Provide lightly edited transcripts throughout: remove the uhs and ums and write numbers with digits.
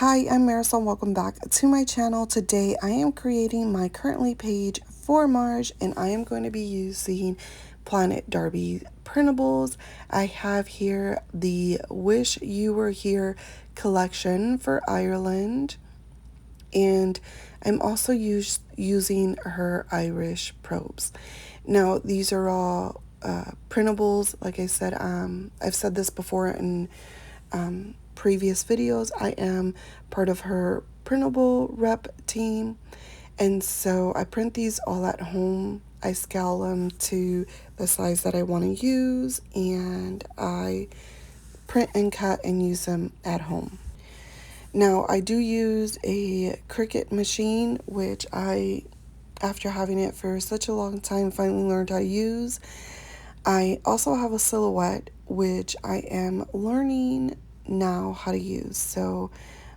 Hi, I'm Marysol. Welcome back to my channel. Today I am creating my currently page for March and I am going to be using Planet Darbi printables. I have here the Wish You Were Here collection for Ireland, and I'm also using her Irish probes. Now these are all printables. Like I said, I've said this before in previous videos. I am part of her printable rep team, and so I print these all at home. I scale them to the size that I want to use, and I print and cut and use them at home. Now I do use a Cricut machine, which after having it for such a long time, finally learned how to use. I also have a Silhouette, which I am learning now how to use. So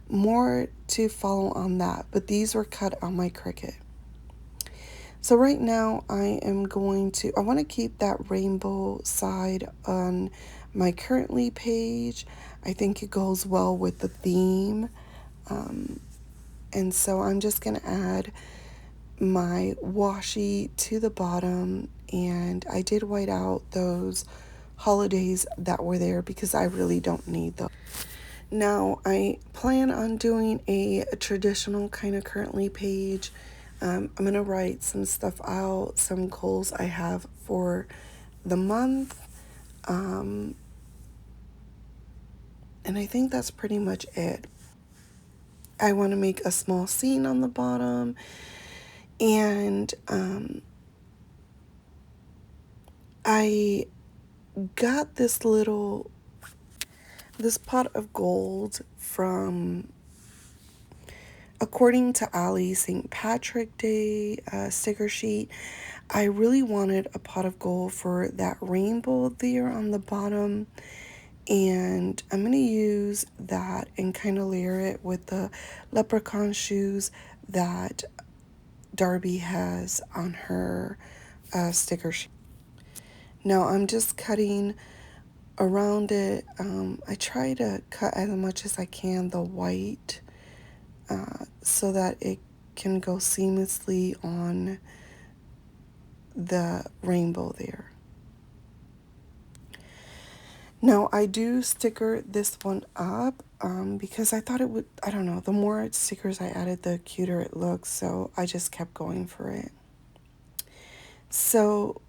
more to follow on that, but these were cut on my Cricut. So right now I want to keep that rainbow side on my currently page. I think it goes well with the theme. And so I'm just going to add my washi to the bottom, and I did white out those holidays that were there because I really don't need them. Now I plan on doing a traditional kind of currently page. I'm going to write some stuff out, some goals I have for the month. And I think that's pretty much it. I want to make a small scene on the bottom, and I got this pot of gold from, according to Ali's St. Patrick Day sticker sheet. I really wanted a pot of gold for that rainbow there on the bottom, and I'm going to use that and kind of layer it with the leprechaun shoes that Darbi has on her sticker sheet. Now I'm just cutting around it. I try to cut as much as I can the white so that it can go seamlessly on the rainbow there. Now I do sticker this one up because I thought it would, I don't know, the more stickers I added, the cuter it looks, so I just kept going for it. So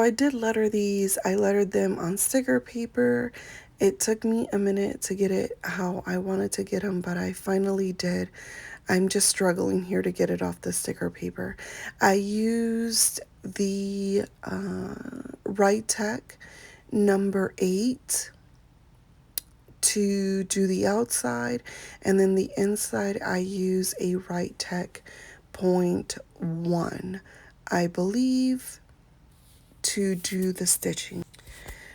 I did letter these. I lettered them on sticker paper. It took me a minute to get it how I wanted to get them, but I finally did. I'm just struggling here to get it off the sticker paper. I used the Tech number 8 to do the outside, and then the inside I use a Tech 0.1, I believe, to do the stitching.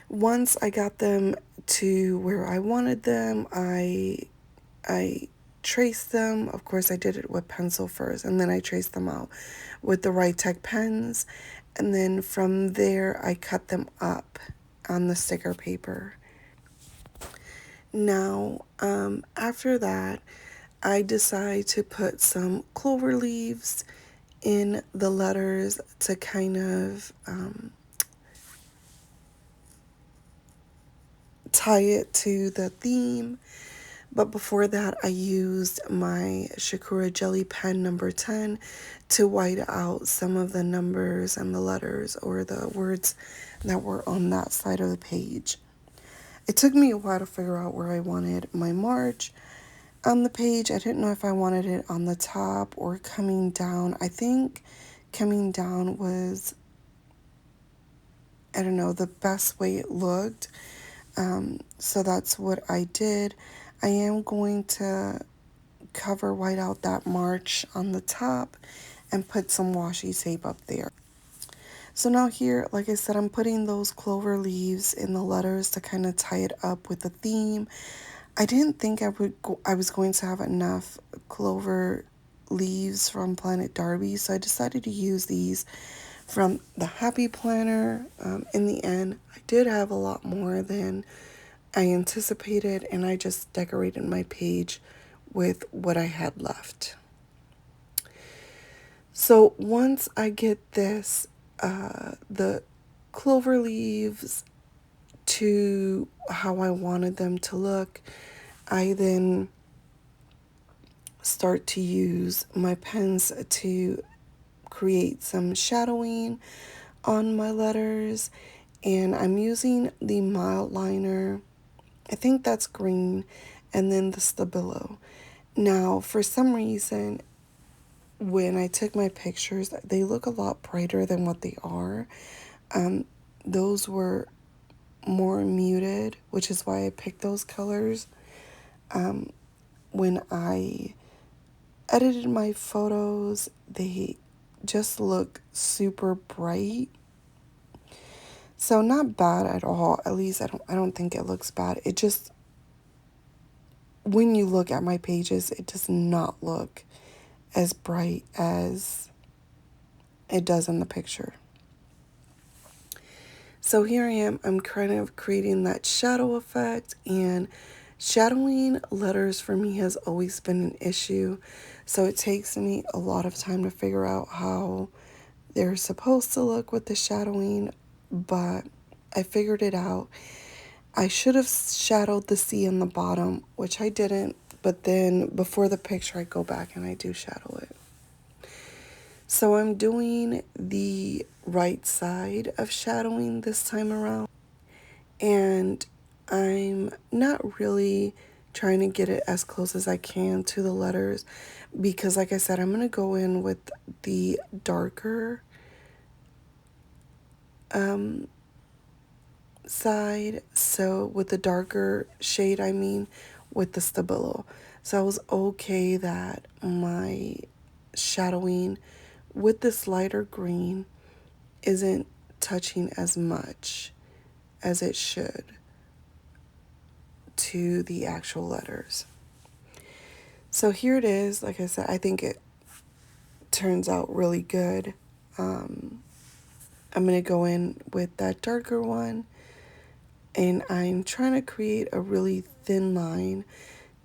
Once I got them to where I wanted them, I traced them. Of course, I did it with pencil first, and then I traced them out with the Tech pens, and then from there I cut them up on the sticker paper. Now, after that, I decide to put some clover leaves in the letters to kind of tie it to the theme. But before that, I used my Shakura Jelly Pen number 10 to white out some of the numbers and the letters or the words that were on that side of the page. It took me a while to figure out where I wanted my March on the page. I didn't know if I wanted it on the top or coming down. I think coming down was, I don't know, the best way it looked. So that's what I did. I am going to white out that March on the top and put some washi tape up there. So now here, like I said, I'm putting those clover leaves in the letters to kind of tie it up with the theme. I didn't think I was going to have enough clover leaves from Planet Darbi, so I decided to use these from the Happy Planner. In the end, I did have a lot more than I anticipated, and I just decorated my page with what I had left. So once I get this, the clover leaves to how I wanted them to look, I then start to use my pens to create some shadowing on my letters, and I'm using the mild liner. I think that's green, and then the Stabilo. Now, for some reason, when I took my pictures, they look a lot brighter than what they are. Those were more muted, which is why I picked those colors. When I edited my photos, they just look super bright. So not bad at all. At least I don't think it looks bad. It just, when you look at my pages, it does not look as bright as it does in the picture. So here I am, I'm kind of creating that shadow effect, and shadowing letters for me has always been an issue. So it takes me a lot of time to figure out how they're supposed to look with the shadowing, but I figured it out. I should have shadowed the C in the bottom, which I didn't, but then before the picture I go back and I do shadow it. So I'm doing the right side of shadowing this time around, and I'm not really trying to get it as close as I can to the letters because, like I said, I'm going to go in with the darker side. So with the darker shade, I mean with the Stabilo. So I was okay that my shadowing with this lighter green isn't touching as much as it should to the actual letters. So here it is. Like I said, I think it turns out really good. I'm going to go in with that darker one, and I'm trying to create a really thin line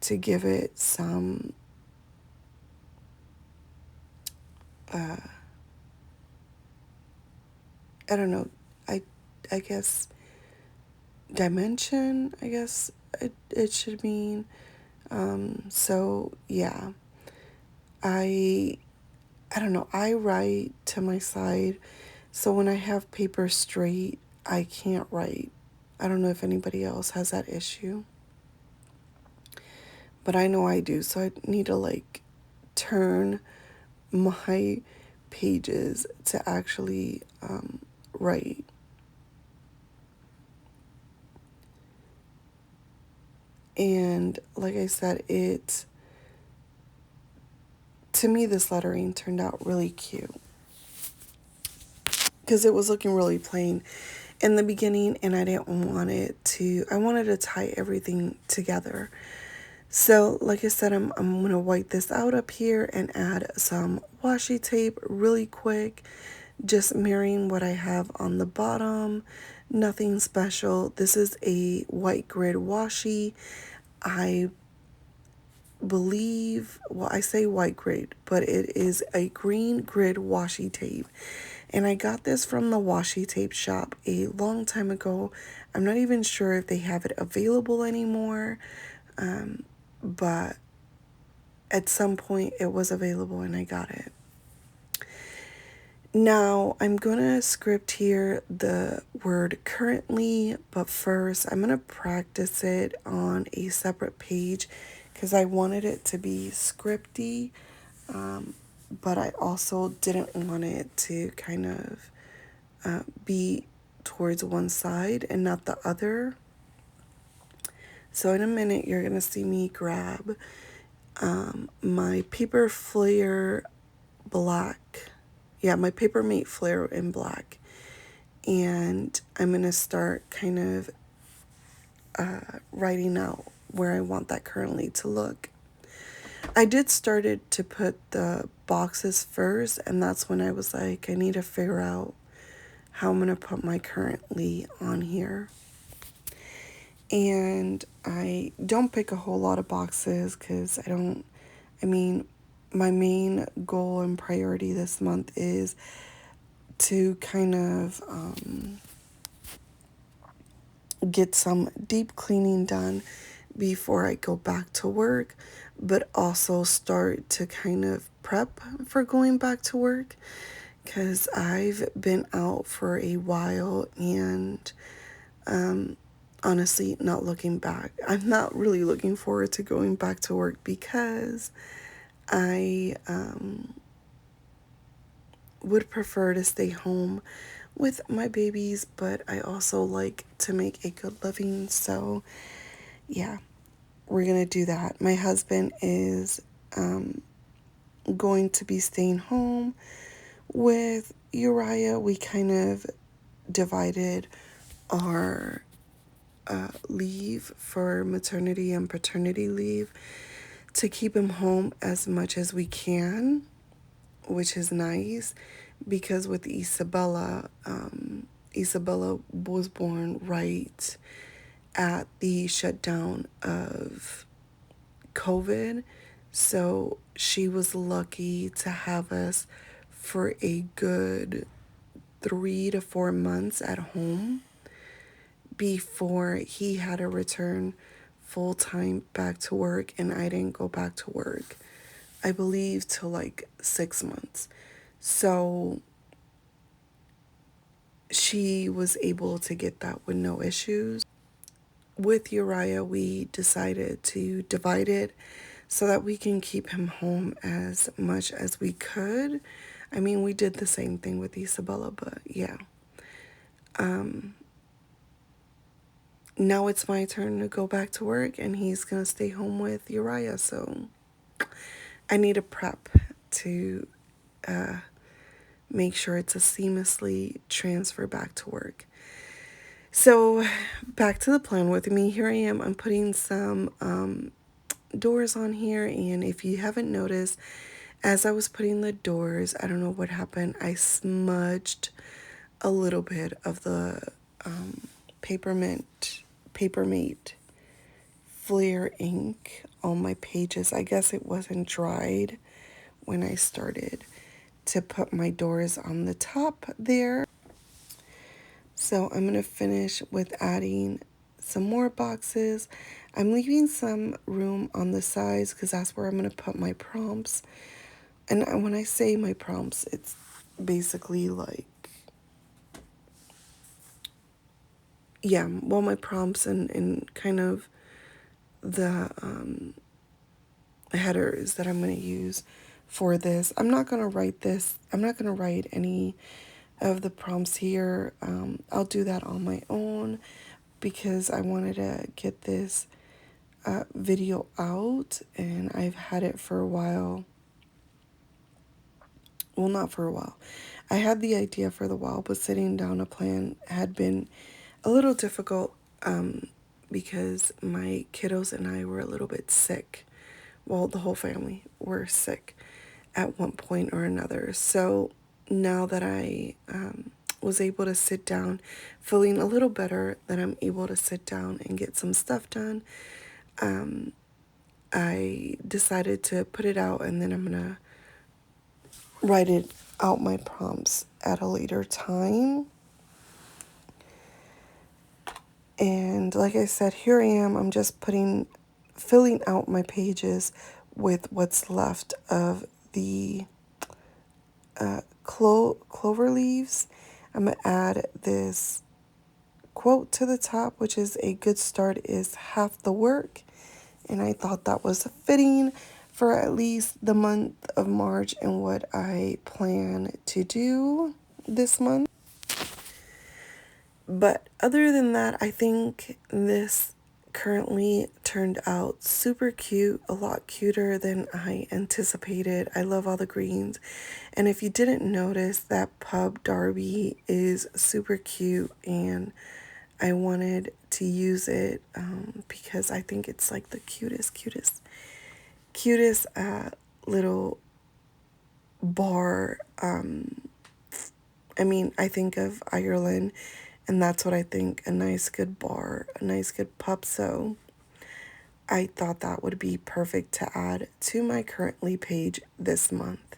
to give it some I don't know, I guess dimension, I guess it should mean. So yeah, I don't know, I write to my side, so when I have paper straight, I can't write. I don't know if anybody else has that issue, but I know I do, so I need to like turn my pages to actually write. And like I said, to me, this lettering turned out really cute because it was looking really plain in the beginning, and I didn't want I wanted to tie everything together. So like I said, I'm going to wipe this out up here and add some washi tape really quick, just mirroring what I have on the bottom. Nothing special. This is a white grid washi. I believe, well, I say white grid, but it is a green grid washi tape. And I got this from the washi tape shop a long time ago. I'm not even sure if they have it available anymore, but at some point it was available and I got it. Now I'm gonna script here the word currently, but first I'm gonna practice it on a separate page because I wanted it to be scripty, but I also didn't want it to kind of be towards one side and not the other. So in a minute you're gonna see me grab my paper flare black. Yeah, my Paper Mate Flare in black. And I'm going to start kind of writing out where I want that currently to look. I did started to put the boxes first, and that's when I was like, I need to figure out how I'm going to put my currently on here. And I don't pick a whole lot of boxes because I mean, my main goal and priority this month is to kind of get some deep cleaning done before I go back to work, but also start to kind of prep for going back to work because I've been out for a while and honestly, not looking back. I'm not really looking forward to going back to work because I would prefer to stay home with my babies, but I also like to make a good living. So, yeah, we're going to do that. My husband is going to be staying home with Uriah. We kind of divided our leave for maternity and paternity leave to keep him home as much as we can, which is nice because with Isabella was born right at the shutdown of COVID. So she was lucky to have us for a good 3 to 4 months at home before he had to return full time back to work, and I didn't go back to work, I believe, till like 6 months. So she was able to get that with no issues. With Uriah, we decided to divide it so that we can keep him home as much as we could. I mean, we did the same thing with Isabella, but yeah. Now it's my turn to go back to work, and he's going to stay home with Uriah. So I need a prep to make sure it's a seamlessly transfer back to work. So back to the plan with me. Here I am. I'm putting some doors on here, and if you haven't noticed, as I was putting the doors, I don't know what happened. I smudged a little bit of the Papermate Flair ink on my pages. I guess it wasn't dried when I started to put my doors on the top there. So I'm going to finish with adding some more boxes. I'm leaving some room on the sides because that's where I'm going to put my prompts. And when I say my prompts, it's basically like, yeah, well, my prompts and kind of the headers that I'm going to use for this. I'm not going to write this. I'm not going to write any of the prompts here. I'll do that on my own because I wanted to get this video out, and I've had it for a while. Well, not for a while. I had the idea for the while, but sitting down a plan had been a little difficult because my kiddos and I were a little bit sick. Well, the whole family were sick at one point or another. So now that I was able to sit down, feeling a little better, that I'm able to sit down and get some stuff done, I decided to put it out, and then I'm going to write it out my prompts at a later time. And like I said, here I am. I'm just filling out my pages with what's left of the clover leaves. I'm going to add this quote to the top, which is a good start is half the work. And I thought that was fitting for at least the month of March and what I plan to do this month. But other than that, I think this currently turned out super cute, a lot cuter than I anticipated. I love all the greens. And if you didn't notice, that pub Darbi is super cute, and I wanted to use it because I think it's like the cutest little bar. I think of Ireland, and that's what I think, a nice good bar, a nice good pub. So I thought that would be perfect to add to my currently page this month.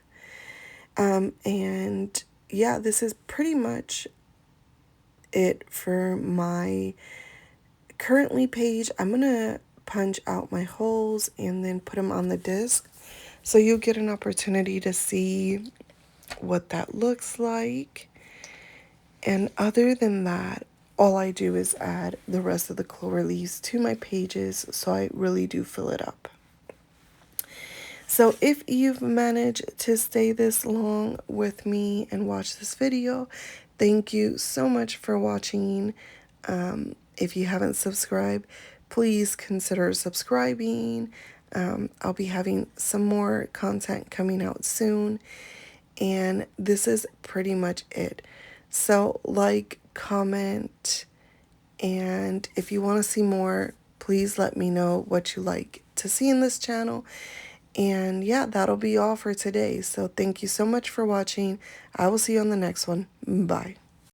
And yeah, this is pretty much it for my currently page. I'm going to punch out my holes and then put them on the disc. So you'll get an opportunity to see what that looks like. And other than that, all I do is add the rest of the clover leaves to my pages, so I really do fill it up. So if you've managed to stay this long with me and watch this video, thank you so much for watching. If you haven't subscribed, please consider subscribing. I'll be having some more content coming out soon. And this is pretty much it. So like, comment, and if you want to see more, please let me know what you like to see in this channel. And yeah, that'll be all for today. So thank you so much for watching. I will see you on the next one. Bye.